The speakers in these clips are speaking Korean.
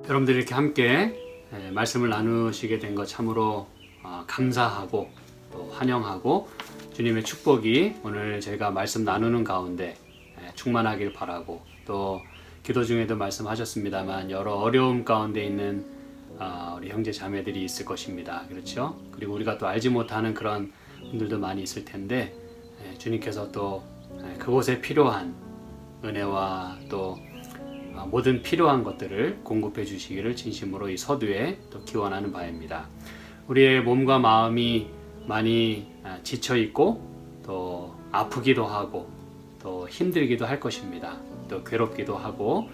여러분들이 이렇게 함께 말씀을 나누시게 된 것 참으로 감사하고 또 환영하고 주님의 축복이 오늘 저희가 말씀 나누는 가운데 충만하길 바라고, 또 기도 중에도 말씀하셨습니다만 여러 어려움 가운데 있는 우리 형제 자매들이 있을 것입니다. 그렇죠? 그리고 우리가 또 알지 못하는 그런 분들도 많이 있을 텐데 주님께서 또 그곳에 필요한 은혜와 또 모든 필요한 것들을 공급해 주시기를 진심으로 이 서두에 또 기원하는 바입니다. 우리의 몸과 마음이 많이 지쳐 있고 또 아프기도 하고 또 힘들기도 할 것입니다. 또 괴롭기도 하고,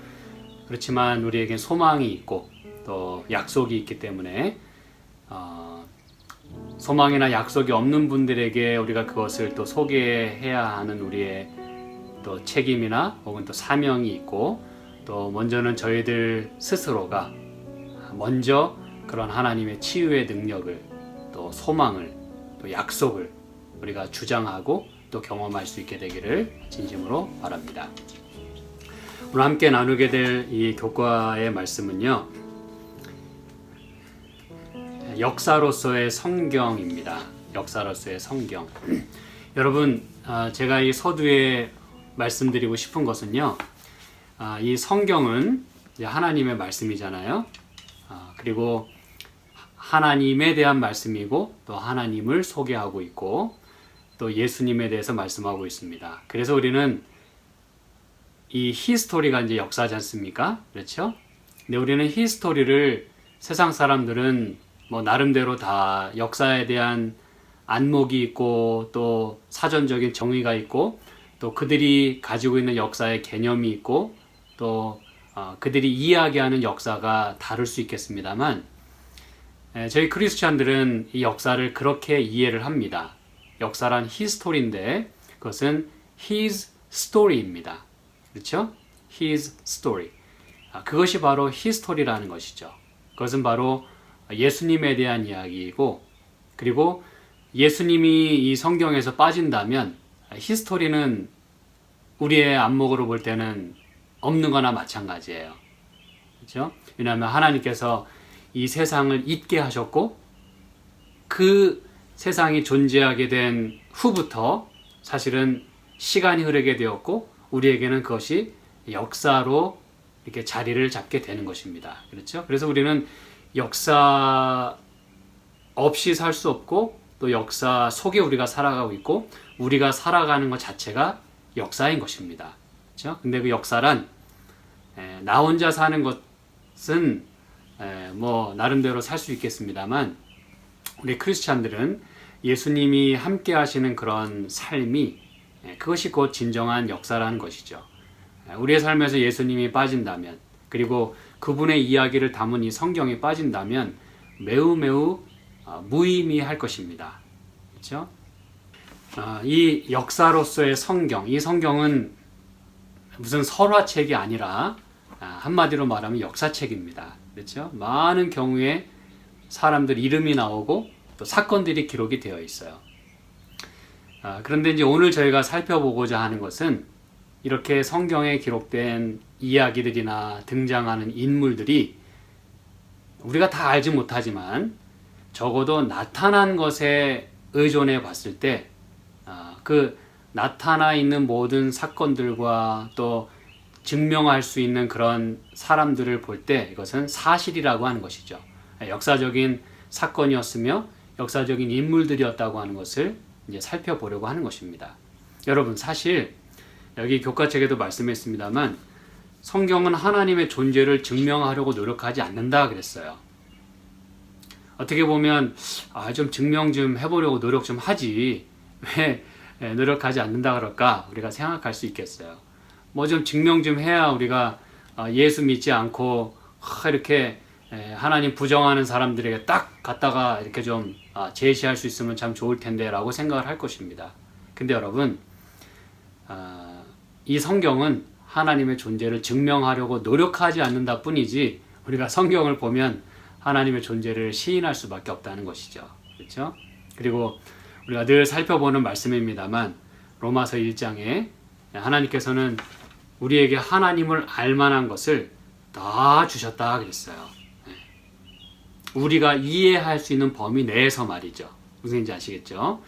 그렇지만 우리에겐 소망이 있고 또 약속이 있기 때문에 소망이나 약속이 없는 분들에게 우리가 그것을 또 소개해야 하는 우리의 또 책임이나 혹은 또 사명이 있고, 또 먼저는 저희들 스스로가 먼저 그런 하나님의 치유의 능력을, 또 소망을, 또 약속을 우리가 주장하고 또 경험할 수 있게 되기를 진심으로 바랍니다. 오늘 함께 나누게 될 이 교과의 말씀은요, 역사로서의 성경입니다. 역사로서의 성경. 여러분, 제가 이 서두에 말씀드리고 싶은 것은요, 이 성경은 하나님의 말씀이잖아요. 그리고 하나님에 대한 말씀이고 또 하나님을 소개하고 있고 또 예수님에 대해서 말씀하고 있습니다. 그래서 우리는 이 히스토리가 이제 역사지 않습니까? 그렇죠? 근데 우리는 히스토리를, 세상 사람들은 뭐 나름대로 다 역사에 대한 안목이 있고 또 사전적인 정의가 있고 또 그들이 가지고 있는 역사의 개념이 있고 또 그들이 이야기하는 역사가 다를 수 있겠습니다만, 저희 크리스찬들은 이 역사를 그렇게 이해를 합니다. 역사란 히스토리인데 그것은 His story입니다. 그렇죠? His story. 그것이 바로 히스토리라는 것이죠. 그것은 바로 예수님에 대한 이야기이고, 그리고 예수님이 이 성경에서 빠진다면 히스토리는 우리의 안목으로 볼 때는 없는 거나 마찬가지예요. 그렇죠? 왜냐하면 하나님께서 이 세상을 있게 하셨고 그 세상이 존재하게 된 후부터 사실은 시간이 흐르게 되었고 우리에게는 그것이 역사로 이렇게 자리를 잡게 되는 것입니다. 그렇죠? 그래서 우리는 역사 없이 살 수 없고 또 역사 속에 우리가 살아가고 있고 우리가 살아가는 것 자체가 역사인 것입니다. 그렇죠? 근데 그 역사란 나 혼자 사는 것은 뭐 나름대로 살 수 있겠습니다만, 우리 크리스찬들은 예수님이 함께 하시는 그런 삶이 그것이 곧 진정한 역사라는 것이죠. 우리의 삶에서 예수님이 빠진다면, 그리고 그분의 이야기를 담은 이 성경이 빠진다면 매우 무의미할 것입니다. 그렇죠? 이 역사로서의 성경, 이 성경은 무슨 설화책이 아니라 한마디로 말하면 역사책입니다. 그렇죠? 많은 경우에 사람들 이름이 나오고 또 사건들이 기록이 되어 있어요. 그런데 이제 오늘 저희가 살펴보고자 하는 것은 이렇게 성경에 기록된 이야기들이나 등장하는 인물들이 우리가 다 알지 못하지만 적어도 나타난 것에 의존해 봤을 때 그 나타나 있는 모든 사건들과 또 증명할 수 있는 그런 사람들을 볼 때 이것은 사실이라고 하는 것이죠. 역사적인 사건이었으며 역사적인 인물들이었다고 하는 것을 이제 살펴보려고 하는 것입니다. 여러분, 사실 여기 교과책에도 말씀했습니다만 성경은 하나님의 존재를 증명하려고 노력하지 않는다 그랬어요. 어떻게 보면 좀 증명 좀 해보려고 노력 좀 하지 왜 노력하지 않는다 그럴까 우리가 생각할 수 있겠어요. 뭐 좀 증명 좀 해야 우리가 예수 믿지 않고 이렇게 하나님 부정하는 사람들에게 딱 갖다가 이렇게 좀 제시할 수 있으면 참 좋을 텐데 라고 생각을 할 것입니다. 근데 여러분, 이 성경은 하나님의 존재를 증명하려고 노력하지 않는다 뿐이지 우리가 성경을 보면 하나님의 존재를 시인할 수밖에 없다는 것이죠. 그렇죠? 그리고 우리가 늘 살펴보는 말씀입니다만 로마서 1장에 하나님께서는 우리에게 하나님을 알만한 것을 다 주셨다 그랬어요. 우리가 이해할 수 있는 범위 내에서 말이죠. 무슨 얘기인지 아시겠죠?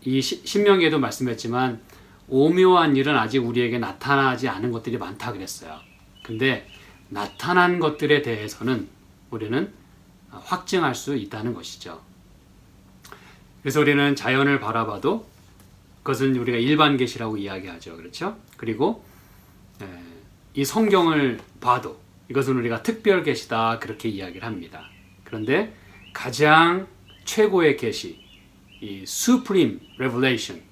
이 신명기에도 말씀했지만 오묘한 일은 아직 우리에게 나타나지 않은 것들이 많다 그랬어요. 근데 나타난 것들에 대해서는 우리는 확증할 수 있다는 것이죠. 그래서 우리는 자연을 바라봐도 그것은 우리가 일반 계시라고 이야기하죠. 그렇죠? 그리고 이 성경을 봐도 이것은 우리가 특별 계시다 그렇게 이야기를 합니다. 그런데 가장 최고의 계시, 이 Supreme Revelation,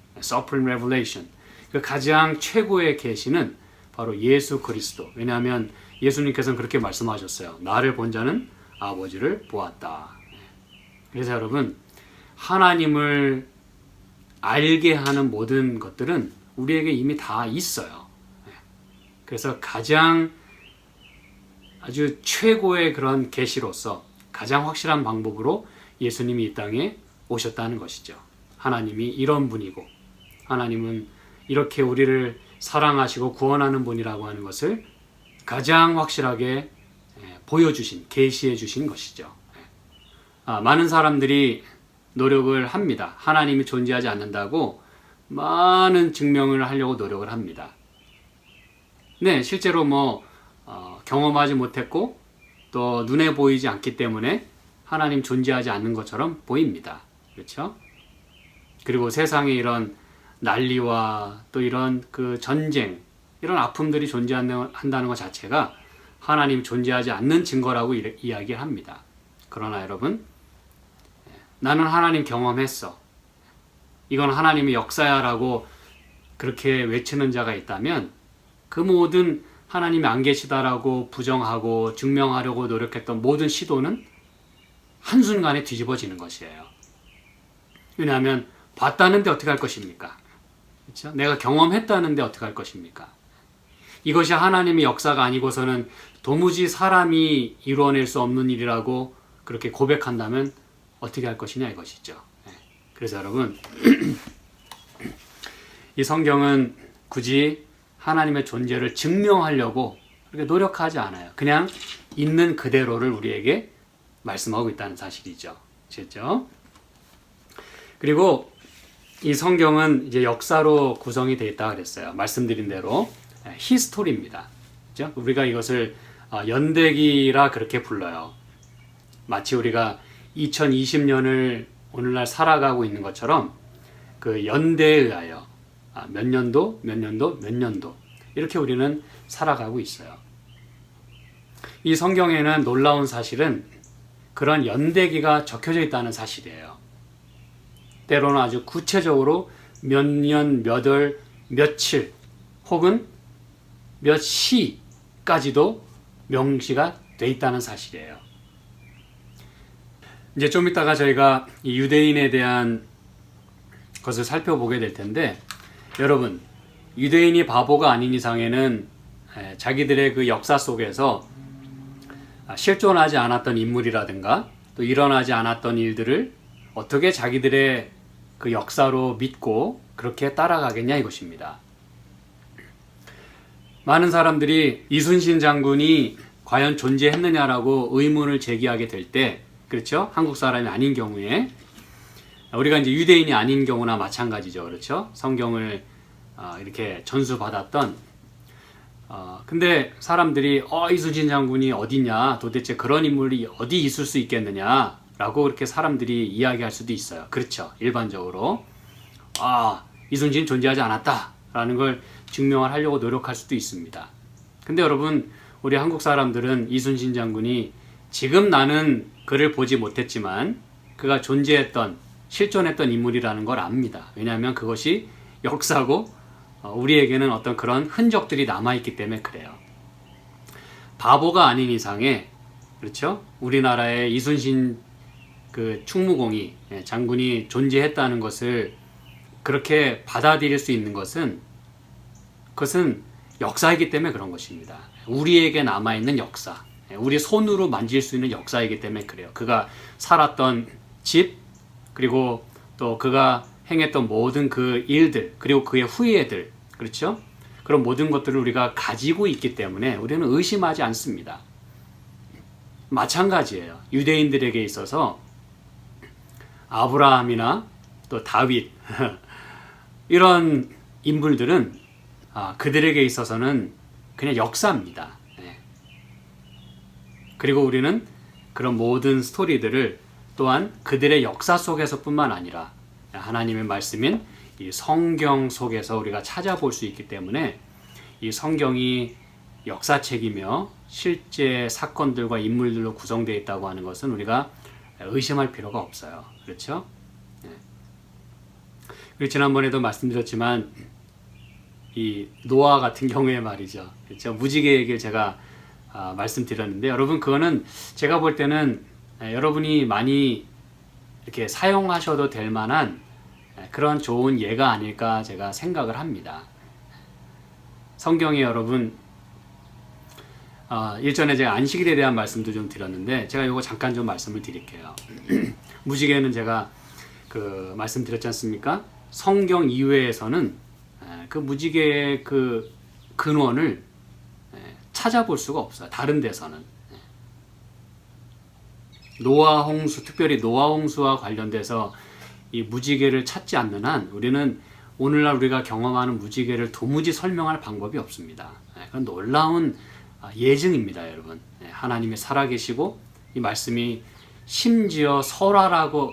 그 가장 최고의 계시는 바로 예수 그리스도. 왜냐하면 예수님께서는 그렇게 말씀하셨어요. 나를 본 자는 아버지를 보았다. 그래서 여러분, 하나님을 알게 하는 모든 것들은 우리에게 이미 다 있어요. 그래서 가장 아주 최고의 그런 계시로서 가장 확실한 방법으로 예수님이 이 땅에 오셨다는 것이죠. 하나님이 이런 분이고 하나님은 이렇게 우리를 사랑하시고 구원하는 분이라고 하는 것을 가장 확실하게 보여주신, 계시해 주신 것이죠. 많은 사람들이 노력을 합니다. 하나님이 존재하지 않는다고 많은 증명을 하려고 노력을 합니다. 네, 실제로 경험하지 못했고 또 눈에 보이지 않기 때문에 하나님 존재하지 않는 것처럼 보입니다. 그렇죠? 그리고 세상에 이런 난리와 또 이런 그 전쟁, 이런 아픔들이 존재한다는 것 자체가 하나님 존재하지 않는 증거라고 이야기를 합니다. 그러나 여러분, 나는 하나님 경험했어. 이건 하나님의 역사야라고 그렇게 외치는 자가 있다면 그 모든 하나님이 안 계시다라고 부정하고 증명하려고 노력했던 모든 시도는 한순간에 뒤집어지는 것이에요. 왜냐하면 봤다는데 어떻게 할 것입니까? 그렇죠? 내가 경험했다는데 어떻게 할 것입니까? 이것이 하나님의 역사가 아니고서는 도무지 사람이 이루어낼 수 없는 일이라고 그렇게 고백한다면 어떻게 할 것이냐 이것이죠. 그래서 여러분, 이 성경은 굳이 하나님의 존재를 증명하려고 그렇게 노력하지 않아요. 그냥 있는 그대로를 우리에게 말씀하고 있다는 사실이죠. 아시겠죠? 그리고 이 성경은 이제 역사로 구성이 되어 있다고 그랬어요. 말씀드린 대로 히스토리입니다. 그렇죠? 우리가 이것을 연대기라 그렇게 불러요. 마치 우리가 2020년을 오늘날 살아가고 있는 것처럼 그 연대에 의하여 몇 년도, 몇 년도, 몇 년도 이렇게 우리는 살아가고 있어요. 이 성경에는 놀라운 사실은 그런 연대기가 적혀져 있다는 사실이에요. 때로는 아주 구체적으로 몇 년, 몇 월, 며칠 혹은 몇 시까지도 명시가 돼 있다는 사실이에요. 이제 좀 이따가 저희가 이 유대인에 대한 것을 살펴보게 될 텐데, 여러분, 유대인이 바보가 아닌 이상에는 자기들의 그 역사 속에서 실존하지 않았던 인물이라든가 또 일어나지 않았던 일들을 어떻게 자기들의 그 역사로 믿고 그렇게 따라가겠냐 이것입니다. 많은 사람들이 이순신 장군이 과연 존재했느냐라고 의문을 제기하게 될 때, 그렇죠? 한국 사람이 아닌 경우에, 우리가 이제 유대인이 아닌 경우나 마찬가지죠. 그렇죠? 성경을 이렇게 전수받았던, 근데 사람들이 이순신 장군이 어디냐, 도대체 그런 인물이 어디 있을 수 있겠느냐 라고 그렇게 사람들이 이야기할 수도 있어요. 그렇죠? 일반적으로 이순신 존재하지 않았다 라는 걸 증명을 하려고 노력할 수도 있습니다. 근데 여러분, 우리 한국 사람들은 이순신 장군이 지금 나는 그를 보지 못했지만 그가 존재했던, 실존했던 인물이라는 걸 압니다. 왜냐하면 그것이 역사고 우리에게는 어떤 그런 흔적들이 남아있기 때문에 그래요. 바보가 아닌 이상에, 그렇죠? 우리나라의 이순신 그 충무공이, 장군이 존재했다는 것을 그렇게 받아들일 수 있는 것은, 그것은 역사이기 때문에 그런 것입니다. 우리에게 남아있는 역사, 우리 손으로 만질 수 있는 역사이기 때문에 그래요. 그가 살았던 집, 그리고 또 그가 행했던 모든 그 일들, 그리고 그의 후예들, 그렇죠? 그런 모든 것들을 우리가 가지고 있기 때문에 우리는 의심하지 않습니다. 마찬가지예요. 유대인들에게 있어서 아브라함이나 또 다윗 이런 인물들은 그들에게 있어서는 그냥 역사입니다. 그리고 우리는 그런 모든 스토리들을 또한 그들의 역사 속에서뿐만 아니라 하나님의 말씀인 이 성경 속에서 우리가 찾아볼 수 있기 때문에 이 성경이 역사책이며 실제 사건들과 인물들로 구성되어 있다고 하는 것은 우리가 의심할 필요가 없어요. 그렇죠? 그리고 지난번에도 말씀드렸지만 이 노아 같은 경우에 말이죠. 그렇죠? 무지개 얘기를 제가 말씀드렸는데 여러분 그거는 제가 볼 때는 여러분이 많이 이렇게 사용하셔도 될 만한 그런 좋은 예가 아닐까 제가 생각을 합니다. 성경에 여러분 일전에 제가 안식일에 대한 말씀도 좀 드렸는데 제가 이거 잠깐 좀 말씀을 드릴게요. 무지개는 제가 그 말씀드렸지 않습니까? 성경 이외에서는 그 무지개의 그 근원을 찾아볼 수가 없어요. 다른 데서는. 노아 홍수, 특별히 노아 홍수와 관련돼서 이 무지개를 찾지 않는 한 우리는 오늘날 우리가 경험하는 무지개를 도무지 설명할 방법이 없습니다. 그건 놀라운 예증입니다, 여러분. 하나님이 살아계시고 이 말씀이 심지어 설화라고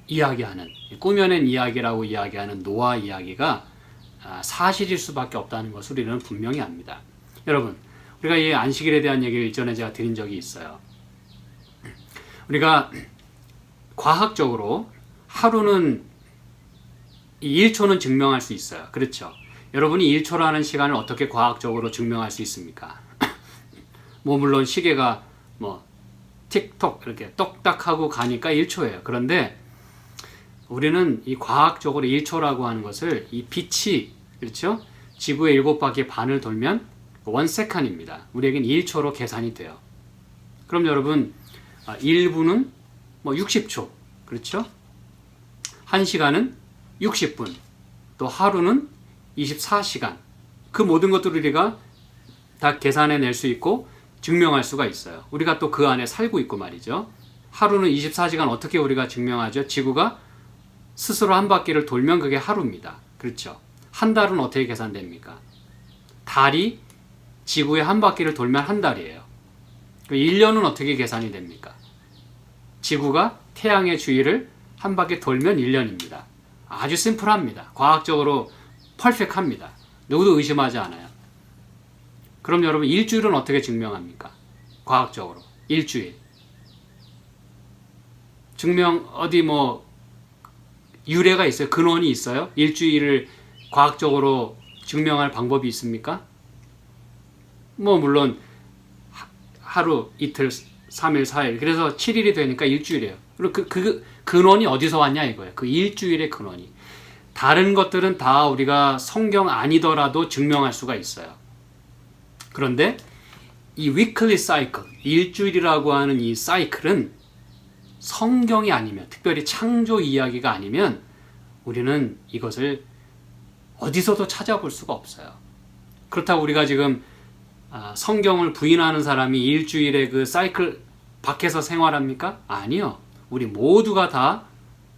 이야기하는, 꾸며낸 이야기라고 이야기하는 노아 이야기가 사실일 수밖에 없다는 것을 우리는 분명히 압니다. 여러분, 우리가 이 안식일에 대한 얘기를 이전에 제가 드린 적이 있어요. 우리가 과학적으로 하루는 이 1초는 증명할 수 있어요. 그렇죠? 여러분이 1초라는 시간을 어떻게 과학적으로 증명할 수 있습니까? 뭐 물론 시계가 뭐 틱톡 이렇게 똑딱하고 가니까 1초예요. 그런데 우리는 이 과학적으로 1초라고 하는 것을 이 빛이 그렇죠? 지구의 7바퀴 반을 돌면 1세컨입니다. 우리에겐 1초로 계산이 돼요. 그럼 여러분 1분은 뭐 60초 그렇죠? 1시간은 60분 또 하루는 24시간 그 모든 것들을 우리가 다 계산해낼 수 있고 증명할 수가 있어요. 우리가 또 그 안에 살고 있고 말이죠. 하루는 24시간 어떻게 우리가 증명하죠? 지구가 스스로 한 바퀴를 돌면 그게 하루입니다. 그렇죠? 한 달은 어떻게 계산됩니까? 달이 지구의 한 바퀴를 돌면 한 달이에요. 1년은 어떻게 계산이 됩니까? 지구가 태양의 주위를 한 바퀴 돌면 1년입니다. 아주 심플합니다. 과학적으로 퍼펙트합니다. 누구도 의심하지 않아요. 그럼 여러분 일주일은 어떻게 증명합니까? 과학적으로 일주일 증명 어디 뭐 유래가 있어요? 근원이 있어요? 일주일을 과학적으로 증명할 방법이 있습니까? 뭐 물론 하루, 이틀, 3일, 4일 그래서 7일이 되니까 일주일이에요. 그리고 그 근원이 어디서 왔냐 이거예요. 그 일주일의 근원이. 다른 것들은 다 우리가 성경 아니더라도 증명할 수가 있어요. 그런데 이 weekly cycle, 일주일이라고 하는 이 사이클은 성경이 아니면, 특별히 창조 이야기가 아니면 우리는 이것을 어디서도 찾아볼 수가 없어요. 그렇다고 우리가 지금 성경을 부인하는 사람이 일주일의 그 사이클 밖에서 생활합니까? 아니요. 우리 모두가 다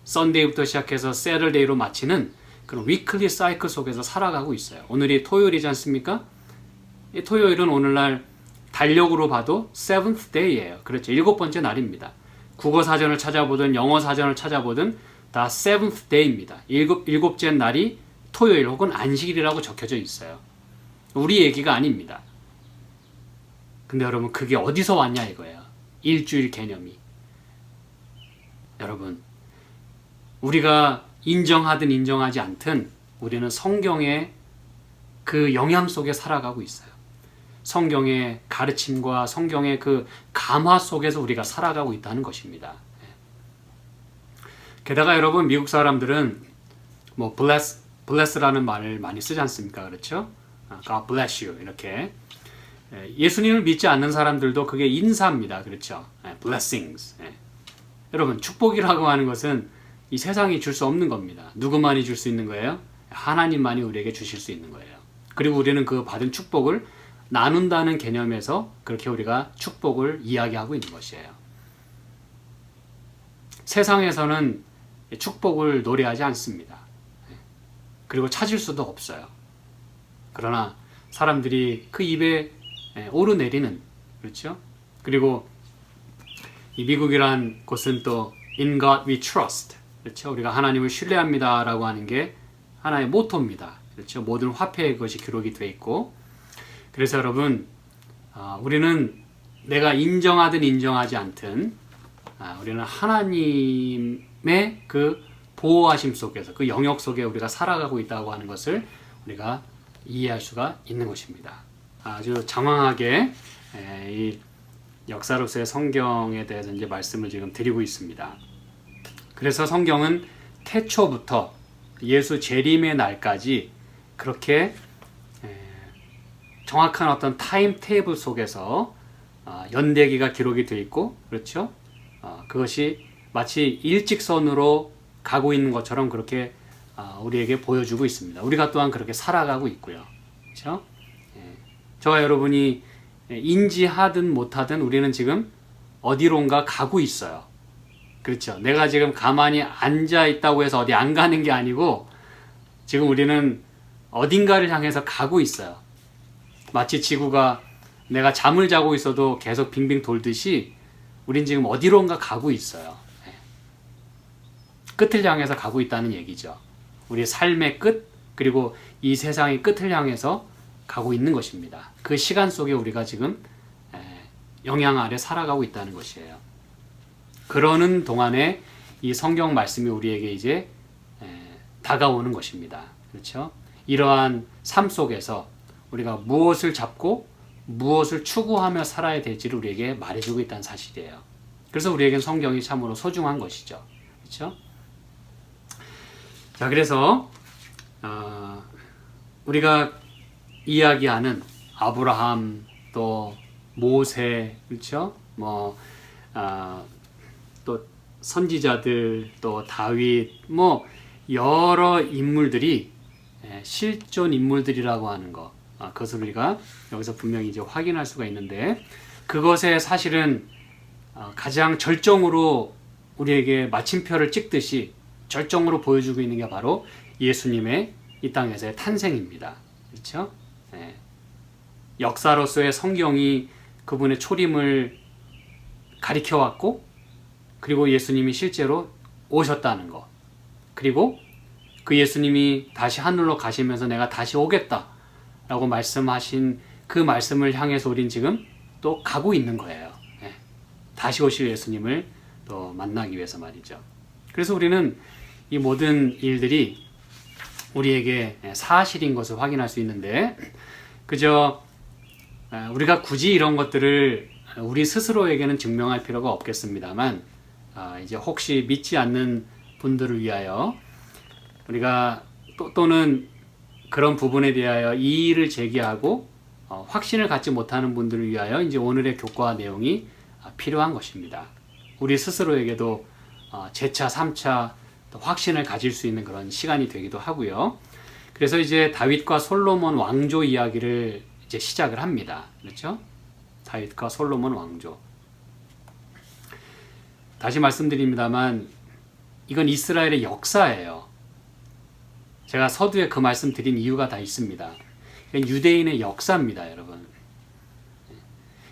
썬데이부터 시작해서 세터데이로 마치는 그런 위클리 사이클 속에서 살아가고 있어요. 오늘이 토요일이지 않습니까? 이 토요일은 오늘날 달력으로 봐도 seventh day예요. 그렇죠. 7번째 날입니다. 국어 사전을 찾아보든 영어 사전을 찾아보든 다 seventh day입니다. 일곱째 날이 토요일 혹은 안식일이라고 적혀져 있어요. 우리 얘기가 아닙니다. 근데 여러분 그게 어디서 왔냐 이거예요. 일주일 개념이. 여러분 우리가 인정하든 인정하지 않든 우리는 성경의 그 영향 속에 살아가고 있어요. 성경의 가르침과 성경의 그 감화 속에서 우리가 살아가고 있다는 것입니다. 게다가 여러분 미국 사람들은 뭐 bless라는 말을 많이 쓰지 않습니까? 그렇죠? God bless you 이렇게 예수님을 믿지 않는 사람들도 그게 인사입니다. 그렇죠? blessings. 여러분 축복이라고 하는 것은 이 세상이 줄 수 없는 겁니다. 누구만이 줄 수 있는 거예요? 하나님만이 우리에게 주실 수 있는 거예요. 그리고 우리는 그 받은 축복을 나눈다는 개념에서 그렇게 우리가 축복을 이야기하고 있는 것이에요. 세상에서는 축복을 노래하지 않습니다. 그리고 찾을 수도 없어요. 그러나 사람들이 그 입에 오르내리는, 그렇죠? 그리고 이 미국이란 곳은 또 In God we trust, 그렇죠? 우리가 하나님을 신뢰합니다 라고 하는 게 하나의 모토입니다. 그렇죠? 모든 화폐에 그것이 기록이 되어 있고, 그래서 여러분, 우리는 내가 인정하든 인정하지 않든 우리는 하나님의 그 보호하심 속에서, 그 영역 속에 우리가 살아가고 있다고 하는 것을 우리가 이해할 수가 있는 것입니다. 아주 장황하게 이 역사로서의 성경에 대해서 이제 말씀을 지금 드리고 있습니다. 그래서 성경은 태초부터 예수 재림의 날까지 그렇게 정확한 어떤 타임 테이블 속에서 연대기가 기록이 되어 있고, 그렇죠? 그것이 마치 일직선으로 가고 있는 것처럼 그렇게 우리에게 보여주고 있습니다. 우리가 또한 그렇게 살아가고 있고요. 그렇죠? 저와 여러분이 인지하든 못하든 우리는 지금 어디론가 가고 있어요. 그렇죠? 내가 지금 가만히 앉아 있다고 해서 어디 안 가는 게 아니고 지금 우리는 어딘가를 향해서 가고 있어요. 마치 지구가 내가 잠을 자고 있어도 계속 빙빙 돌듯이 우린 지금 어디론가 가고 있어요. 끝을 향해서 가고 있다는 얘기죠. 우리의 삶의 끝, 그리고 이 세상의 끝을 향해서 가고 있는 것입니다. 그 시간 속에 우리가 지금 영향 아래 살아가고 있다는 것이에요. 그러는 동안에 이 성경 말씀이 우리에게 이제 다가오는 것입니다. 그렇죠? 이러한 삶 속에서 우리가 무엇을 잡고 무엇을 추구하며 살아야 될지를 우리에게 말해주고 있다는 사실이에요. 그래서 우리에겐 성경이 참으로 소중한 것이죠. 그렇죠? 자, 그래서 우리가 이야기하는 아브라함, 또 모세, 그렇죠? 또 선지자들, 또 다윗, 여러 인물들이 실존 인물들이라고 하는 것, 그것을 우리가 여기서 분명히 이제 확인할 수가 있는데, 그것에 사실은 가장 절정으로 우리에게 마침표를 찍듯이 절정으로 보여주고 있는 게 바로 예수님의 이 땅에서의 탄생입니다. 그렇죠? 역사로서의 성경이 그분의 초림을 가리켜왔고, 그리고 예수님이 실제로 오셨다는 것, 그리고 그 예수님이 다시 하늘로 가시면서 내가 다시 오겠다 라고 말씀하신 그 말씀을 향해서 우린 지금 또 가고 있는 거예요. 다시 오실 예수님을 또 만나기 위해서 말이죠. 그래서 우리는 이 모든 일들이 우리에게 사실인 것을 확인할 수 있는데, 그저 우리가 굳이 이런 것들을 우리 스스로에게는 증명할 필요가 없겠습니다만, 이제 혹시 믿지 않는 분들을 위하여 우리가 또는 그런 부분에 대하여 이의를 제기하고 확신을 갖지 못하는 분들을 위하여 이제 오늘의 교과 내용이 필요한 것입니다. 우리 스스로에게도 재차 3차 확신을 가질 수 있는 그런 시간이 되기도 하고요. 그래서 이제 다윗과 솔로몬 왕조 이야기를 이제 시작을 합니다. 그렇죠? 다윗과 솔로몬 왕조. 다시 말씀드립니다만 이건 이스라엘의 역사예요. 제가 서두에 그 말씀 드린 이유가 다 있습니다. 이건 유대인의 역사입니다, 여러분.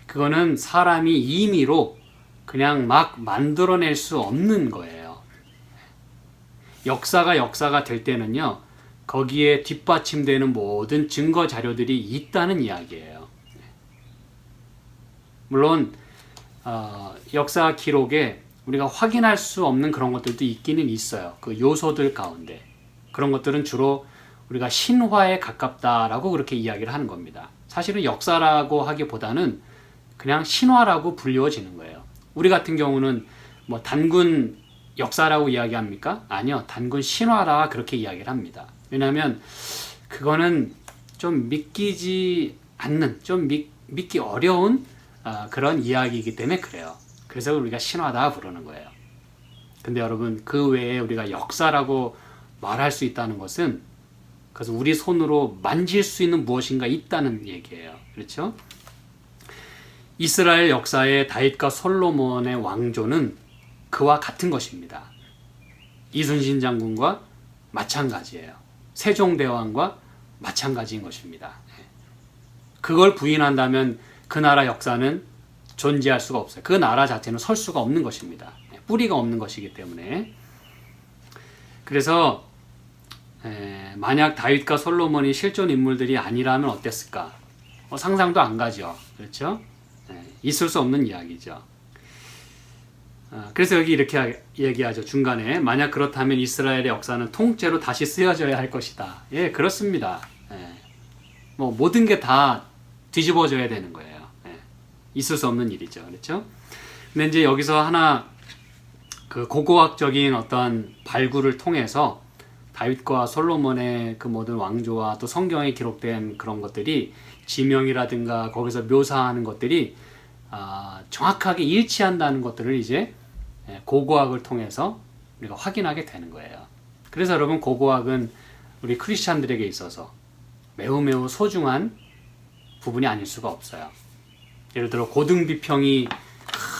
그거는 사람이 임의로 그냥 막 만들어낼 수 없는 거예요. 역사가 될 때는요, 거기에 뒷받침되는 모든 증거 자료들이 있다는 이야기예요. 물론 역사 기록에 우리가 확인할 수 없는 그런 것들도 있기는 있어요. 그 요소들 가운데. 그런 것들은 주로 우리가 신화에 가깝다라고 그렇게 이야기를 하는 겁니다. 사실은 역사라고 하기보다는 그냥 신화라고 불리워지는 거예요. 우리 같은 경우는 단군 역사라고 이야기합니까? 아니요. 단군 신화라 그렇게 이야기를 합니다. 왜냐하면 그거는 좀 믿기지 않는, 좀 믿기 어려운 그런 이야기이기 때문에 그래요. 그래서 우리가 신화다 부르는 거예요. 근데 여러분, 그 외에 우리가 역사라고 말할 수 있다는 것은 그래서 우리 손으로 만질 수 있는 무엇인가 있다는 얘기예요. 그렇죠? 이스라엘 역사의 다윗과 솔로몬의 왕조는 그와 같은 것입니다. 이순신 장군과 마찬가지예요. 세종대왕과 마찬가지인 것입니다. 그걸 부인한다면 그 나라 역사는 존재할 수가 없어요. 그 나라 자체는 설 수가 없는 것입니다. 뿌리가 없는 것이기 때문에. 그래서 만약 다윗과 솔로몬이 실존 인물들이 아니라면 어땠을까? 상상도 안 가죠. 그렇죠? 있을 수 없는 이야기죠. 그래서 여기 이렇게 얘기하죠. 중간에 만약 그렇다면 이스라엘의 역사는 통째로 다시 쓰여져야 할 것이다. 예, 그렇습니다. 뭐 모든 게 다 뒤집어져야 되는 거예요. 있을 수 없는 일이죠. 그렇죠? 근데 이제 여기서 하나 그 고고학적인 어떤 발굴을 통해서 다윗과 솔로몬의 그 모든 왕조와 또 성경에 기록된 그런 것들이 지명이라든가 거기서 묘사하는 것들이 정확하게 일치한다는 것들을 이제 고고학을 통해서 우리가 확인하게 되는 거예요. 그래서 여러분 고고학은 우리 크리스찬들에게 있어서 매우 소중한 부분이 아닐 수가 없어요. 예를 들어 고등비평이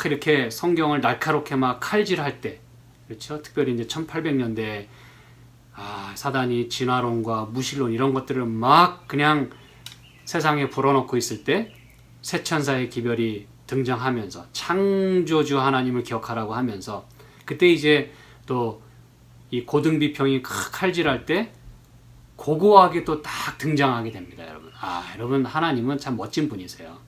이렇게 성경을 날카롭게 막 칼질할 때, 그렇죠? 특별히 이제 1800년대에 사단이 진화론과 무신론 이런 것들을 막 그냥 세상에 불어넣고 있을 때 새 천사의 기별이 등장하면서 창조주 하나님을 기억하라고 하면서 그때 이제 또 이 고등비평이 칼질할 때 고고하게 또 딱 등장하게 됩니다, 여러분. 여러분 하나님은 참 멋진 분이세요.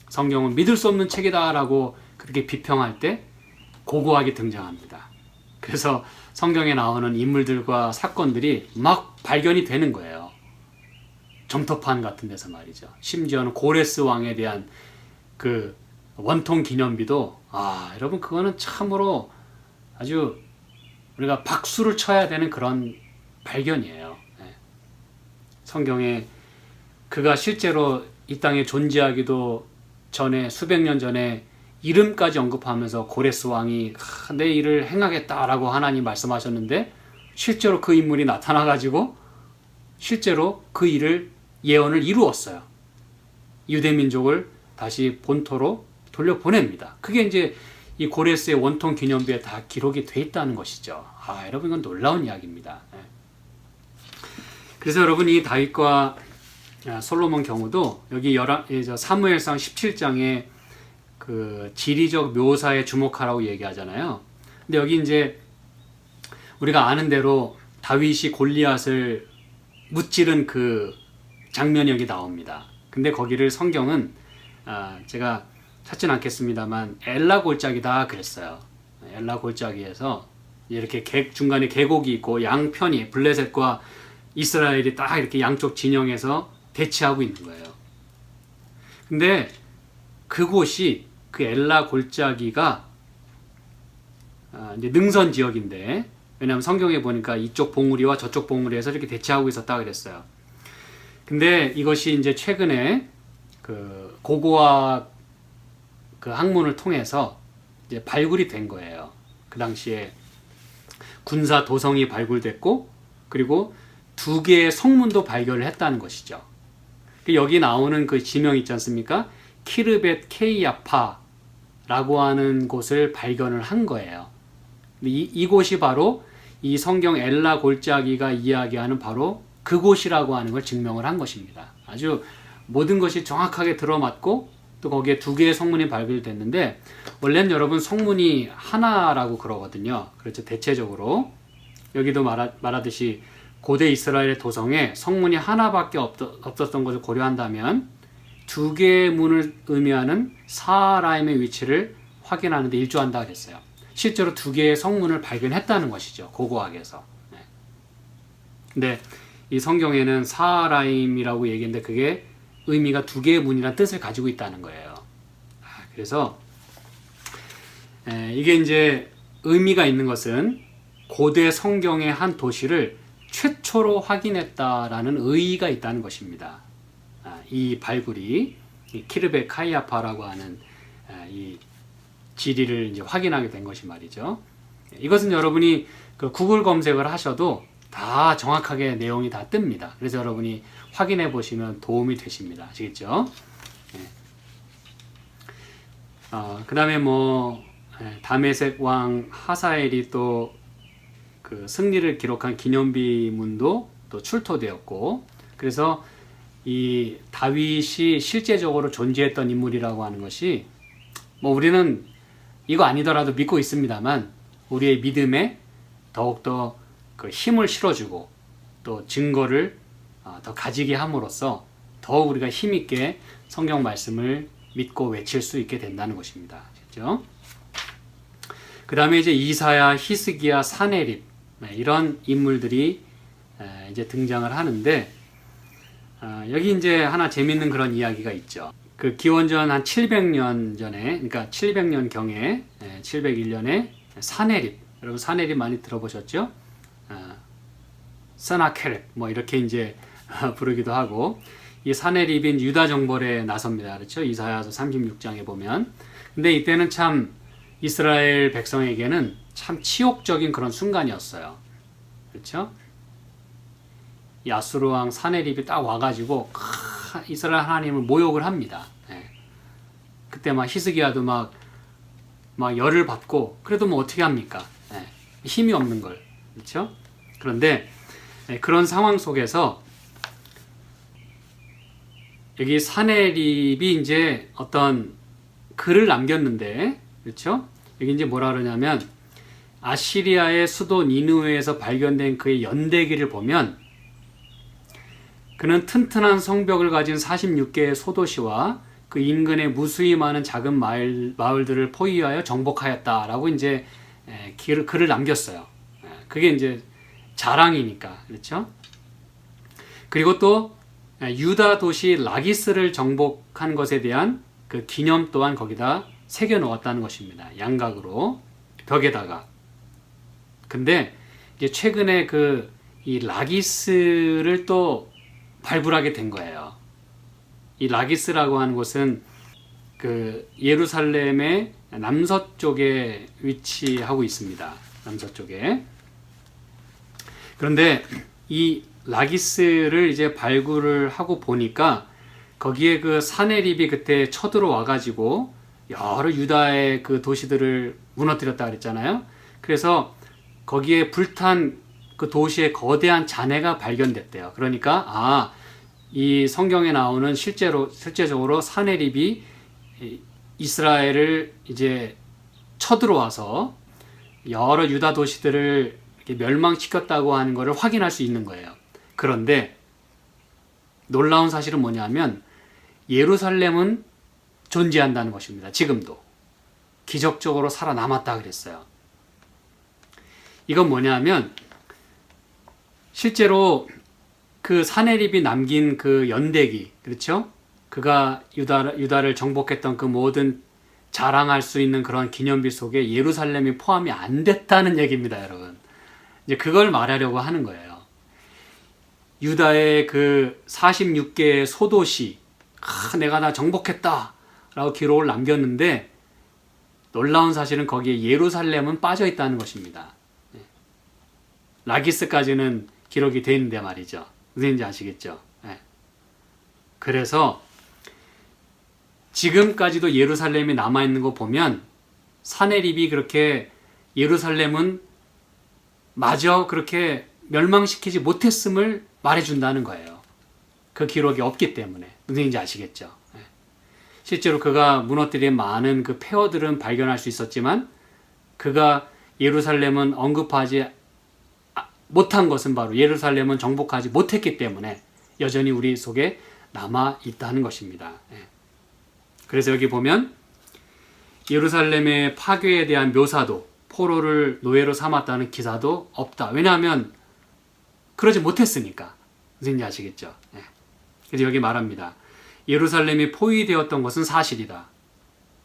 성경은 믿을 수 없는 책이다라고 그렇게 비평할 때 고고하게 등장합니다. 그래서 성경에 나오는 인물들과 사건들이 막 발견이 되는 거예요. 점토판 같은 데서 말이죠. 심지어는 고레스 왕에 대한 그 원통 기념비도 여러분 그거는 참으로 아주 우리가 박수를 쳐야 되는 그런 발견이에요. 성경에 그가 실제로 이 땅에 존재하기도 전에 수백 년 전에 이름까지 언급하면서 고레스 왕이 내 일을 행하겠다라고 하나님 말씀하셨는데 실제로 그 인물이 나타나가지고 실제로 그 일을 예언을 이루었어요. 유대민족을 다시 본토로 돌려보냅니다. 그게 이제 이 고레스의 원통 기념비에 다 기록이 돼 있다는 것이죠. 여러분 이건 놀라운 이야기입니다. 그래서 여러분 이 다윗과 솔로몬 경우도 여기 사무엘상 17장에 그 지리적 묘사에 주목하라고 얘기하잖아요. 근데 여기 이제 우리가 아는 대로 다윗이 골리앗을 무찌른 그 장면이 여기 나옵니다. 근데 거기를 성경은 제가 찾진 않겠습니다만 엘라 골짜기다 그랬어요. 엘라 골짜기에서 이렇게 중간에 계곡이 있고 양편이 블레셋과 이스라엘이 딱 이렇게 양쪽 진영에서 대치하고 있는 거예요. 근데 그곳이 그 엘라 골짜기가 이제 능선 지역인데 왜냐하면 성경에 보니까 이쪽 봉우리와 저쪽 봉우리에서 이렇게 대치하고 있었다 그랬어요. 근데 이것이 이제 최근에 그 고고학 그 학문을 통해서 이제 발굴이 된 거예요. 그 당시에 군사 도성이 발굴됐고 그리고 2개의 성문도 발견을 했다는 것이죠. 여기 나오는 그 지명 있지 않습니까? 키르벳 케이아파라고 하는 곳을 발견을 한 거예요. 이곳이 바로 이 성경 엘라 골짜기가 이야기하는 바로 그곳이라고 하는 걸 증명을 한 것입니다. 아주 모든 것이 정확하게 들어맞고 또 거기에 2개의 성문이 발견됐는데 원래는 여러분 성문이 하나라고 그러거든요. 그렇죠. 대체적으로 여기도 말하듯이 고대 이스라엘의 도성에 성문이 하나밖에 없었던 것을 고려한다면 2개의 문을 의미하는 사하라임의 위치를 확인하는 데 일조한다 그랬어요. 실제로 2개의 성문을 발견했다는 것이죠. 고고학에서. 근데 이 성경에는 사하라임이라고 얘기했는데 그게 의미가 2개의 문이라는 뜻을 가지고 있다는 거예요. 그래서 이게 이제 의미가 있는 것은 고대 성경의 한 도시를 최초로 확인했다라는 의의가 있다는 것입니다. 이 발굴이 키르벳 카이아파라고 하는 이 지리를 이제 확인하게 된 것이 말이죠. 이것은 여러분이 그 구글 검색을 하셔도 다 정확하게 내용이 다 뜹니다. 그래서 여러분이 확인해 보시면 도움이 되십니다. 아시겠죠? 그 다음에 다메섹 왕 하사엘이 또 그 승리를 기록한 기념비문도 또 출토되었고, 그래서 이 다윗이 실제적으로 존재했던 인물이라고 하는 것이 우리는 이거 아니더라도 믿고 있습니다만 우리의 믿음에 더욱더 그 힘을 실어주고 또 증거를 더 가지게 함으로써 더욱 우리가 힘있게 성경 말씀을 믿고 외칠 수 있게 된다는 것입니다. 그렇죠? 그 다음에 이제 이사야, 히스기야, 사네립 이런 인물들이 이제 등장을 하는데, 여기 이제 하나 재밌는 그런 이야기가 있죠. 그 기원전 한 700년 전에, 그러니까 700년 경에 701년에 사네립, 여러분 사네립 많이 들어보셨죠? 서나케렙 이렇게 이제 부르기도 하고, 이 사네립인 유다 정벌에 나섭니다. 그렇죠? 이사야서 36장에 보면. 근데 이때는 참 이스라엘 백성에게는 참 치욕적인 그런 순간이었어요. 그렇죠? 이 아수르 왕 사네립이 딱 와가지고 이스라엘 하나님을 모욕을 합니다. 그때 막 히스기야도 막 열을 받고, 그래도 어떻게 합니까? 힘이 없는 걸. 그렇죠? 그런데 그런 상황 속에서 여기 사네립이 이제 어떤 글을 남겼는데, 그렇죠? 여기 이제 뭐라 그러냐면, 아시리아의 수도 니느웨에서 발견된 그의 연대기를 보면 그는 튼튼한 성벽을 가진 46개의 소도시와 그 인근의 무수히 많은 작은 마을들을 포위하여 정복하였다라고 이제 글을 남겼어요. 그게 이제 자랑이니까. 그렇죠? 그리고 또 유다 도시 라기스를 정복한 것에 대한 그 기념 또한 거기다 새겨 놓았다는 것입니다. 양각으로 벽에다가. 근데 이제 최근에 이 라기스를 또 발굴하게 된 거예요. 이 라기스라고 하는 곳은 그 예루살렘의 남서쪽에 위치하고 있습니다. 남서쪽에. 그런데 이 라기스를 이제 발굴을 하고 보니까 거기에 그 사네립이 그때 쳐들어와 가지고 여러 유다의 그 도시들을 무너뜨렸다 그랬잖아요. 그래서 거기에 불탄 그 도시의 거대한 잔해가 발견됐대요. 그러니까 이 성경에 나오는 실제적으로 사네립이 이스라엘을 이제 쳐들어와서 여러 유다 도시들을 멸망시켰다고 하는 것을 확인할 수 있는 거예요. 그런데 놀라운 사실은 뭐냐면 예루살렘은 존재한다는 것입니다. 지금도 기적적으로 살아남았다 그랬어요. 이건 뭐냐면 실제로 그 사네립이 남긴 그 연대기, 그렇죠? 그가 유다를 정복했던 그 모든 자랑할 수 있는 그런 기념비 속에 예루살렘이 포함이 안 됐다는 얘기입니다, 여러분. 이제 그걸 말하려고 하는 거예요. 유다의 그 46개의 소도시, 내가 다 정복했다 라고 기록을 남겼는데 놀라운 사실은 거기에 예루살렘은 빠져 있다는 것입니다. 라기스까지는 기록이 돼 있는데 말이죠. 무슨인지 아시겠죠? 그래서 지금까지도 예루살렘이 남아있는 거 보면 사네립이 그렇게 예루살렘은 마저 그렇게 멸망시키지 못했음을 말해준다는 거예요. 그 기록이 없기 때문에. 무슨인지 아시겠죠? 실제로 그가 무너뜨린 많은 그 폐허들은 발견할 수 있었지만 그가 예루살렘은 언급하지 못한 것은 바로 예루살렘은 정복하지 못했기 때문에 여전히 우리 속에 남아 있다는 것입니다. 그래서 여기 보면 예루살렘의 파괴에 대한 묘사도 포로를 노예로 삼았다는 기사도 없다. 왜냐하면 그러지 못했으니까. 무슨지 아시겠죠? 그래서 여기 말합니다. 예루살렘이 포위되었던 것은 사실이다.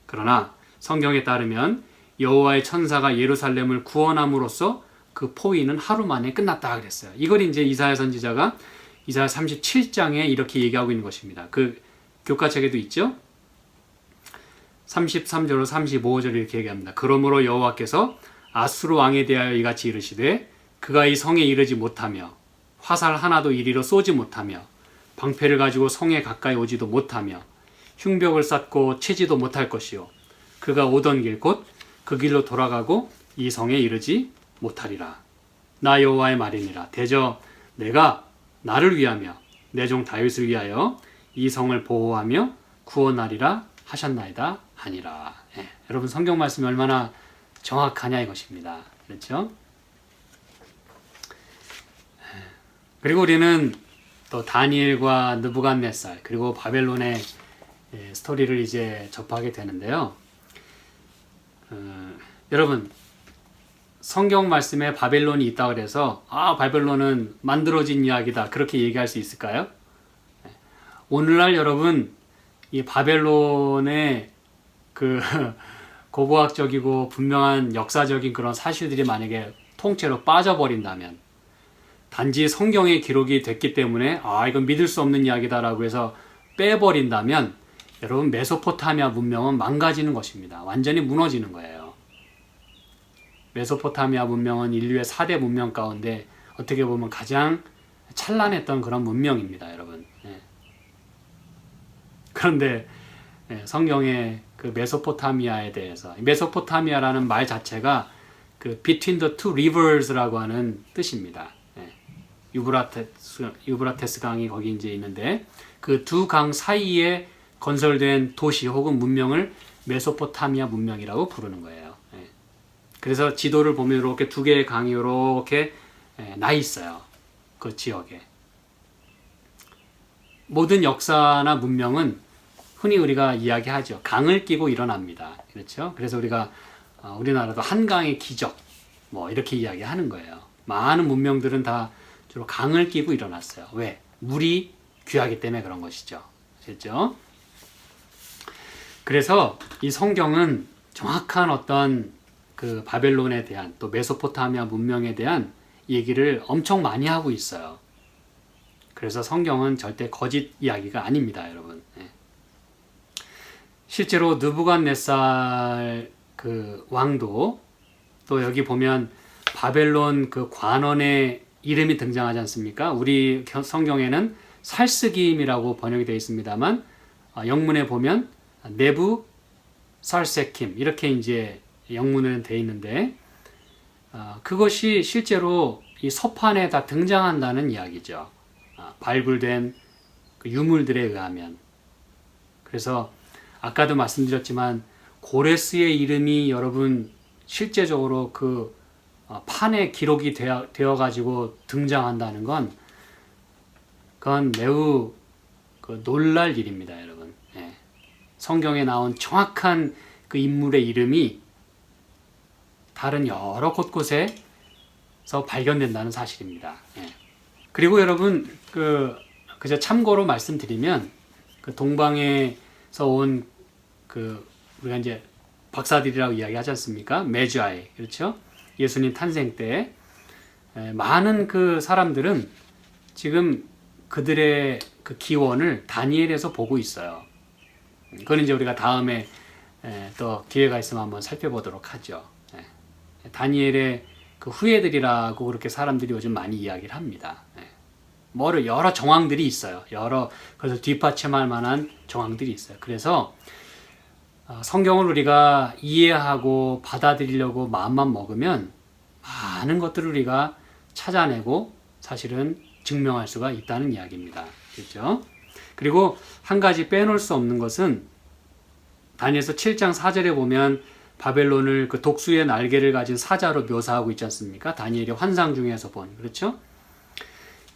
그러나 성경에 따르면 여호와의 천사가 예루살렘을 구원함으로써 그 포위는 하루 만에 끝났다 그랬어요. 이걸 이제 이사야 선지자가 이사야 37장에 이렇게 얘기하고 있는 것입니다. 그 교과책에도 있죠. 33절로 35절 이렇게 얘기합니다. 그러므로 여호와께서 아수르 왕에 대하여 이같이 이르시되 그가 이 성에 이르지 못하며 화살 하나도 이리로 쏘지 못하며 방패를 가지고 성에 가까이 오지도 못하며 흉벽을 쌓고 치지도 못할 것이요 그가 오던 길 곧 그 길로 돌아가고 이 성에 이르지 못하리라. 나 여호와의 말이니라. 대저 내가 나를 위하며 내 종 다윗을 위하여 이 성을 보호하며 구원하리라 하셨나이다 하니라. 예, 여러분 성경 말씀이 얼마나 정확하냐 이것입니다. 그렇죠? 그리고 우리는 또 다니엘과 느부갓네살 그리고 바벨론의 스토리를 이제 접하게 되는데요. 여러분 성경 말씀에 바벨론이 있다 그래서 바벨론은 만들어진 이야기다 그렇게 얘기할 수 있을까요? 오늘날 여러분 이 바벨론의 그 고고학적이고 분명한 역사적인 그런 사실들이 만약에 통째로 빠져버린다면 단지 성경에 기록이 됐기 때문에 이건 믿을 수 없는 이야기다라고 해서 빼버린다면 여러분 메소포타미아 문명은 망가지는 것입니다. 완전히 무너지는 거예요. 메소포타미아 문명은 인류의 4대 문명 가운데 어떻게 보면 가장 찬란했던 그런 문명입니다, 여러분. 그런데 성경의 그 메소포타미아에 대해서 메소포타미아라는 말 자체가 그 between the two rivers라고 하는 뜻입니다. 유브라테스 강이 거기 이제 있는데 그 두 강 사이에 건설된 도시 혹은 문명을 메소포타미아 문명이라고 부르는 거예요. 그래서 지도를 보면 이렇게 두 개의 강이 이렇게 나 있어요. 그 지역에. 모든 역사나 문명은 흔히 우리가 이야기하죠. 강을 끼고 일어납니다. 그렇죠? 그래서 우리가 우리나라도 한강의 기적 뭐 이렇게 이야기하는 거예요. 많은 문명들은 다 주로 강을 끼고 일어났어요. 왜? 물이 귀하기 때문에 그런 것이죠. 아셨죠? 그래서 이 성경은 정확한 어떤 그 바벨론에 대한 또 메소포타미아 문명에 대한 얘기를 엄청 많이 하고 있어요. 그래서 성경은 절대 거짓 이야기가 아닙니다, 여러분. 실제로 느부갓네살 그 왕도 또 여기 보면 바벨론 그 관원의 이름이 등장하지 않습니까? 우리 성경에는 살스김이라고 번역이 되어 있습니다만 영문에 보면 네부 살세킴 이렇게 이제 영문은 되어 있는데 그것이 실제로 이 서판에 다 등장한다는 이야기죠. 발굴된 그 유물들에 의하면. 그래서 아까도 말씀드렸지만 고레스의 이름이 여러분 실제적으로 그 판에 기록이 되어 가지고 등장한다는 건 그건 매우 그 놀랄 일입니다, 여러분. 성경에 나온 정확한 그 인물의 이름이 다른 여러 곳곳에서 발견된다는 사실입니다. 그리고 여러분 그저 참고로 말씀드리면 그 동방에서 온 그 우리가 이제 박사들이라고 이야기하지 않습니까? 메주아이 그렇죠? 예수님 탄생 때 많은 그 사람들은 지금 그들의 그 기원을 다니엘에서 보고 있어요. 그건 이제 우리가 다음에 또 기회가 있으면 한번 살펴보도록 하죠. 다니엘의 그 후예들이라고 그렇게 사람들이 요즘 많이 이야기를 합니다. 여러 정황들이 있어요. 그래서 뒷받침할 만한 정황들이 있어요. 그래서 성경을 우리가 이해하고 받아들이려고 마음만 먹으면 많은 것들을 우리가 찾아내고 사실은 증명할 수가 있다는 이야기입니다. 그렇죠? 그리고 한 가지 빼놓을 수 없는 것은 다니엘서 7장 4절에 보면 바벨론을 그 독수의 날개를 가진 사자로 묘사하고 있지 않습니까? 다니엘이 환상 중에서 본. 그렇죠?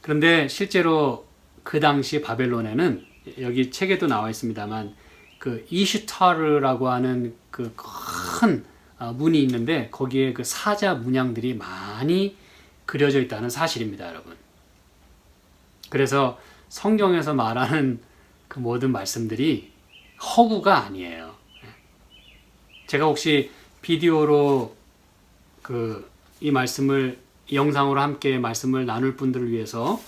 그런데 실제로 그 당시 바벨론에는 여기 책에도 나와 있습니다만 그 이슈타르라고 하는 그 큰 문이 있는데 거기에 그 사자 문양들이 많이 그려져 있다는 사실입니다, 여러분. 그래서 성경에서 말하는 그 모든 말씀들이 허구가 아니에요. 제가 혹시 비디오로 이 말씀을 이 영상으로 함께 말씀을 나눌 분들을 위해서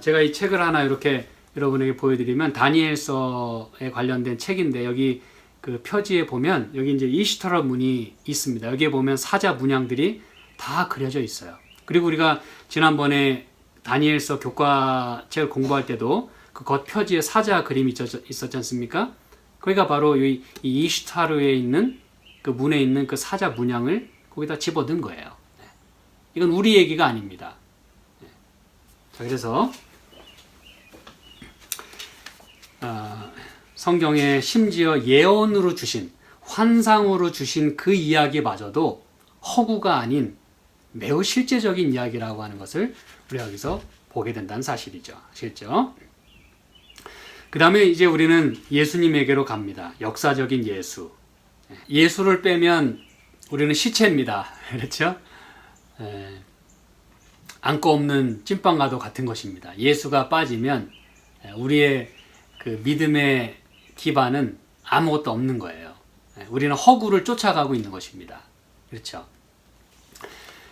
제가 이 책을 하나 이렇게 여러분에게 보여드리면 다니엘서에 관련된 책인데 여기 그 표지에 보면 여기 이제 이시타르 문이 있습니다. 여기에 보면 사자 문양들이 다 그려져 있어요. 그리고 우리가 지난번에 다니엘서 교과책을 공부할 때도 그 겉 표지에 사자 그림이 있었지 않습니까? 거기가 바로 이 이시타르에 있는 그 문에 있는 그 사자 문양을 거기다 집어넣은 거예요. 이건 우리 얘기가 아닙니다. 자, 그래서 성경에 심지어 예언으로 주신, 환상으로 주신 그 이야기마저도 허구가 아닌 매우 실제적인 이야기라고 하는 것을 우리가 여기서 보게 된다는 사실이죠. 아시겠죠? 그 다음에 이제 우리는 예수님에게로 갑니다. 역사적인 예수. 예수를 빼면 우리는 시체입니다. 그렇죠? 안고 없는 찐빵과도 같은 것입니다. 예수가 빠지면 우리의 그 믿음의 기반은 아무것도 없는 거예요. 우리는 허구를 쫓아가고 있는 것입니다. 그렇죠?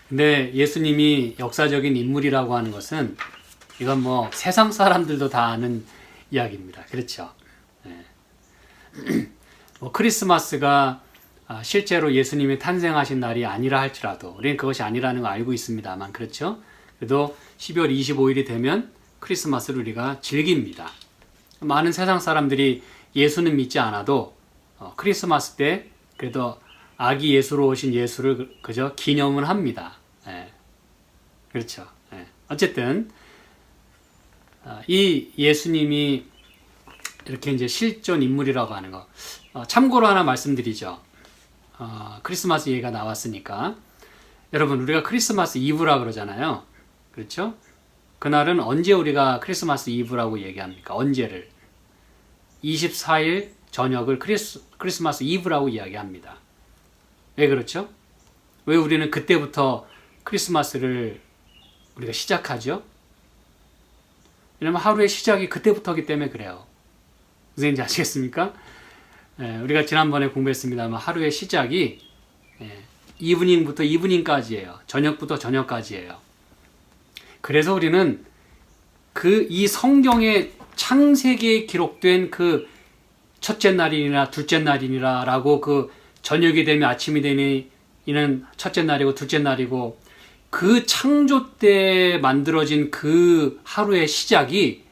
근데 예수님이 역사적인 인물이라고 하는 것은 이건 뭐 세상 사람들도 다 아는 이야기입니다. 그렇죠? 뭐 크리스마스가 실제로 예수님이 탄생하신 날이 아니라 할지라도 우리는 그것이 아니라는 거 알고 있습니다만, 그렇죠? 그래도 12월 25일이 되면 크리스마스를 우리가 즐깁니다. 많은 세상 사람들이 예수는 믿지 않아도 크리스마스 때 그래도 아기 예수로 오신 예수를 그저 기념을 합니다. 그렇죠. 어쨌든 이 예수님이 이렇게 이제 실존 인물이라고 하는 거, 참고로 하나 말씀드리죠. 크리스마스 얘기가 나왔으니까 여러분, 우리가 크리스마스 이브라 그러잖아요. 그렇죠? 그날은 언제 우리가 크리스마스 이브라고 얘기합니까? 언제를? 24일 저녁을 크리스마스 이브라고 이야기합니다. 왜 그렇죠? 왜 우리는 그때부터 크리스마스를 우리가 시작하죠? 왜냐면 하루의 시작이 그때부터기 때문에 그래요. 무슨 얘기인지 아시겠습니까? 우리가 지난번에 공부했습니다만 하루의 시작이 이브닝부터 이브닝까지예요. 저녁부터 저녁까지예요. 그래서 우리는 이 성경의 창세기에 기록된 그 첫째 날이나 둘째 날이라고 그 저녁이 되면 아침이 되니 이는 첫째 날이고 둘째 날이고 그 창조 때 만들어진 그 하루의 시작이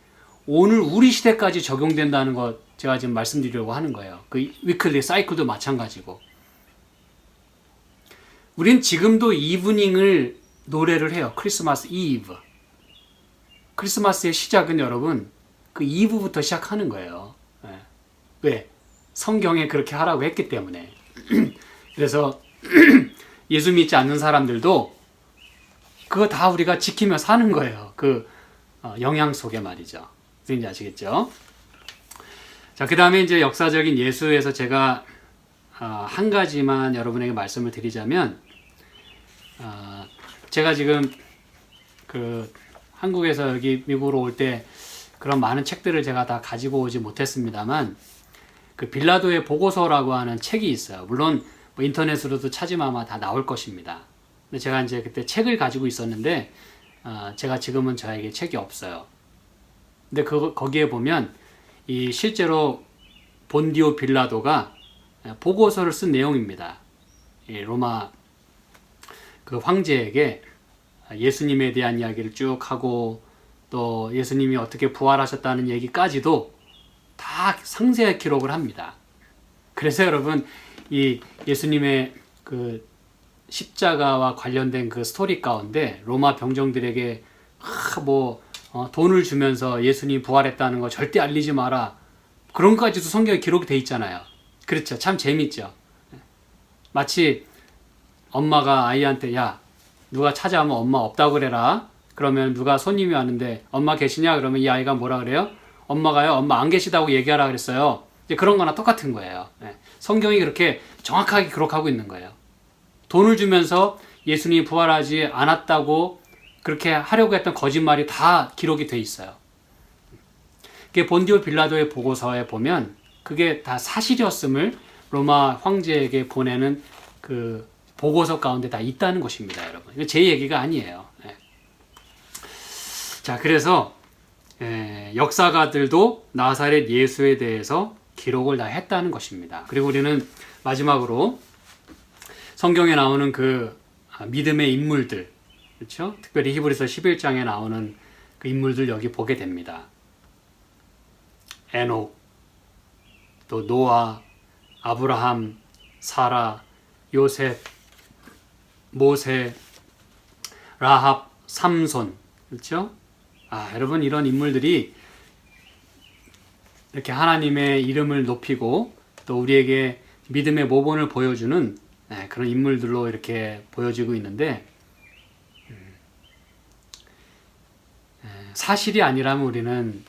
오늘 우리 시대까지 적용된다는 것 제가 지금 말씀드리려고 하는 거예요. 그 위클리 사이클도 마찬가지고. 우린 지금도 이브닝을 노래를 해요. 크리스마스 이브. 크리스마스의 시작은 여러분 그 이브부터 시작하는 거예요. 왜? 성경에 그렇게 하라고 했기 때문에. 그래서 예수 믿지 않는 사람들도 그거 다 우리가 지키며 사는 거예요. 그 영향 속에 말이죠. 무슨지 아시겠죠? 자, 그 다음에 이제 역사적인 예수에서 제가 한 가지만 여러분에게 말씀을 드리자면, 제가 지금 그 한국에서 여기 미국으로 올 때 그런 많은 책들을 제가 다 가지고 오지 못했습니다만, 그 빌라도의 보고서라고 하는 책이 있어요. 물론 뭐 인터넷으로도 찾으면 아마 다 나올 것입니다. 근데 제가 이제 그때 책을 가지고 있었는데, 제가 지금은 저에게 책이 없어요. 근데 거기에 보면 이 실제로 본디오 빌라도가 보고서를 쓴 내용입니다. 이 로마 그 황제에게 예수님에 대한 이야기를 쭉 하고 또 예수님이 어떻게 부활하셨다는 얘기까지도 다 상세하게 기록을 합니다. 그래서 여러분, 이 예수님의 그 십자가와 관련된 그 스토리 가운데 로마 병정들에게 돈을 주면서 예수님 부활했다는 거 절대 알리지 마라, 그런 것까지도 성경에 기록이 돼 있잖아요. 그렇죠? 참 재밌죠? 마치 엄마가 아이한테 야, 누가 찾아오면 엄마 없다고 그래라. 그러면 누가 손님이 왔는데 엄마 계시냐? 그러면 이 아이가 뭐라 그래요? 엄마가요? 엄마 안 계시다고 얘기하라 그랬어요. 이제 그런 거나 똑같은 거예요. 성경이 그렇게 정확하게 기록하고 있는 거예요. 돈을 주면서 예수님이 부활하지 않았다고 그렇게 하려고 했던 거짓말이 다 기록이 돼 있어요. 그게 본디오 빌라도의 보고서에 보면 그게 다 사실이었음을 로마 황제에게 보내는 그 보고서 가운데 다 있다는 것입니다, 여러분. 이거 제 얘기가 아니에요. 자, 그래서 역사가들도 나사렛 예수에 대해서 기록을 다 했다는 것입니다. 그리고 우리는 마지막으로 성경에 나오는 그 믿음의 인물들, 그렇죠? 특별히 히브리서 11장에 나오는 그 인물들 여기 보게 됩니다. 에녹, 또 노아, 아브라함, 사라, 요셉, 모세, 라합, 삼손, 그렇죠? 여러분, 이런 인물들이 이렇게 하나님의 이름을 높이고 또 우리에게 믿음의 모본을 보여주는 그런 인물들로 이렇게 보여지고 있는데, 사실이 아니라면 우리는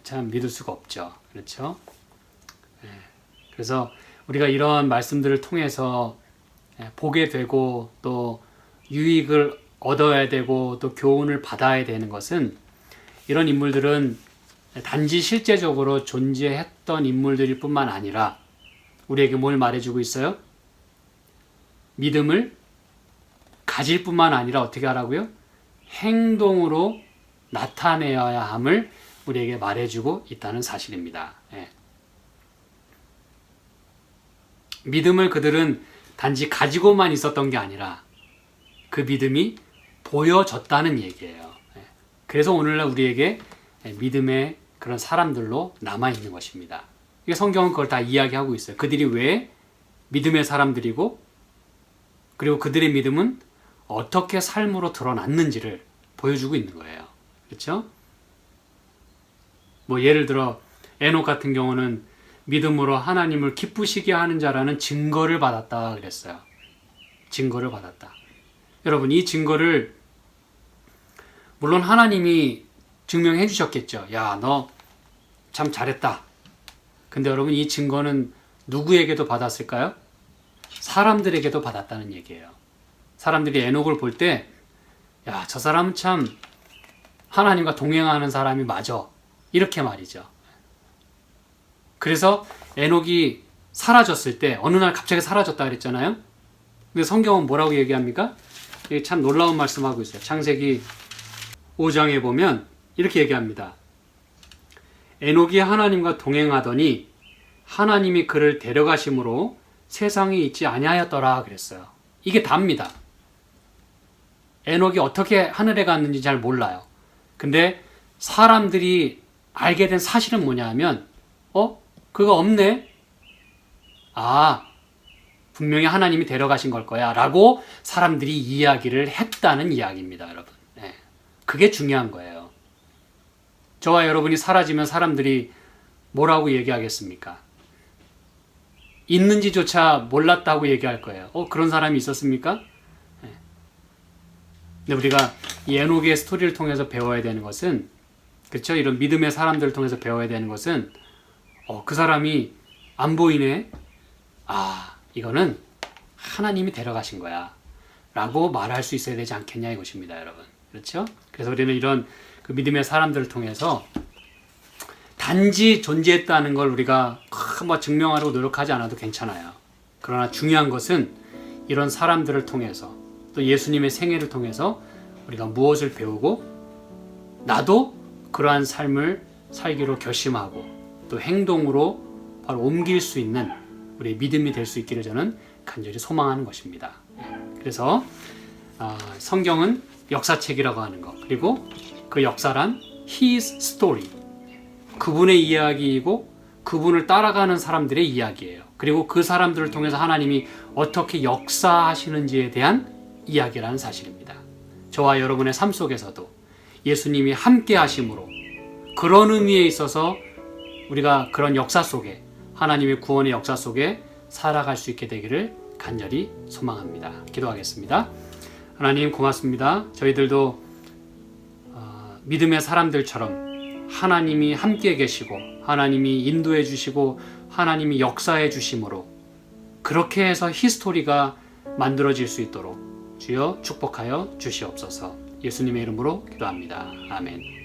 참 믿을 수가 없죠. 그렇죠? 그래서 우리가 이런 말씀들을 통해서 보게 되고 또 유익을 얻어야 되고 또 교훈을 받아야 되는 것은, 이런 인물들은 단지 실제적으로 존재했던 인물들일 뿐만 아니라 우리에게 뭘 말해주고 있어요? 믿음을 가질 뿐만 아니라 어떻게 하라고요? 행동으로 나타내어야 함을 우리에게 말해주고 있다는 사실입니다. 믿음을 그들은 단지 가지고만 있었던 게 아니라 그 믿음이 보여졌다는 얘기예요. 그래서 오늘날 우리에게 믿음의 그런 사람들로 남아있는 것입니다. 성경은 그걸 다 이야기하고 있어요. 그들이 왜 믿음의 사람들이고, 그리고 그들의 믿음은 어떻게 삶으로 드러났는지를 보여주고 있는 거예요. 그렇죠? 예를 들어 에녹 같은 경우는 믿음으로 하나님을 기쁘시게 하는 자라는 증거를 받았다 그랬어요. 증거를 받았다. 여러분, 이 증거를 물론 하나님이 증명해 주셨겠죠. 야, 너 참 잘했다. 근데 여러분, 이 증거는 누구에게도 받았을까요? 사람들에게도 받았다는 얘기예요. 사람들이 에녹을 볼 때, 야, 저 사람은 참 하나님과 동행하는 사람이 맞아. 이렇게 말이죠. 그래서 에녹이 사라졌을 때, 어느 날 갑자기 사라졌다 그랬잖아요. 근데 성경은 뭐라고 얘기합니까? 이게 참 놀라운 말씀하고 있어요. 창세기 5장에 보면 이렇게 얘기합니다. 에녹이 하나님과 동행하더니 하나님이 그를 데려가심으로 세상에 있지 아니하였더라 그랬어요. 이게 답니다. 에녹이 어떻게 하늘에 갔는지 잘 몰라요. 근데 사람들이 알게 된 사실은 뭐냐 하면, 그거 없네? 분명히 하나님이 데려가신 걸 거야 라고 사람들이 이야기를 했다는 이야기입니다, 여러분. 그게 중요한 거예요. 저와 여러분이 사라지면 사람들이 뭐라고 얘기하겠습니까? 있는지조차 몰랐다고 얘기할 거예요. 그런 사람이 있었습니까? 근데 우리가 이 에녹의 스토리를 통해서 배워야 되는 것은, 그렇죠? 이런 믿음의 사람들을 통해서 배워야 되는 것은, 그 사람이 안 보이네? 이거는 하나님이 데려가신 거야 라고 말할 수 있어야 되지 않겠냐 이것입니다, 여러분. 그렇죠? 그래서 우리는 이런 그 믿음의 사람들을 통해서 단지 존재했다는 걸 우리가 증명하려고 노력하지 않아도 괜찮아요. 그러나 중요한 것은 이런 사람들을 통해서, 또 예수님의 생애를 통해서 우리가 무엇을 배우고 나도 그러한 삶을 살기로 결심하고 또 행동으로 바로 옮길 수 있는 우리의 믿음이 될 수 있기를 저는 간절히 소망하는 것입니다. 그래서 성경은 역사책이라고 하는 것, 그리고 그 역사란 His story, 그분의 이야기이고 그분을 따라가는 사람들의 이야기예요. 그리고 그 사람들을 통해서 하나님이 어떻게 역사하시는지에 대한 이야기라는 사실입니다. 저와 여러분의 삶 속에서도 예수님이 함께 하심으로 그런 의미에 있어서 우리가 그런 역사 속에, 하나님의 구원의 역사 속에 살아갈 수 있게 되기를 간절히 소망합니다. 기도하겠습니다. 하나님 고맙습니다. 저희들도 믿음의 사람들처럼 하나님이 함께 계시고 하나님이 인도해 주시고 하나님이 역사해 주심으로 그렇게 해서 히스토리가 만들어질 수 있도록 주여 축복하여 주시옵소서. 예수님의 이름으로 기도합니다. 아멘.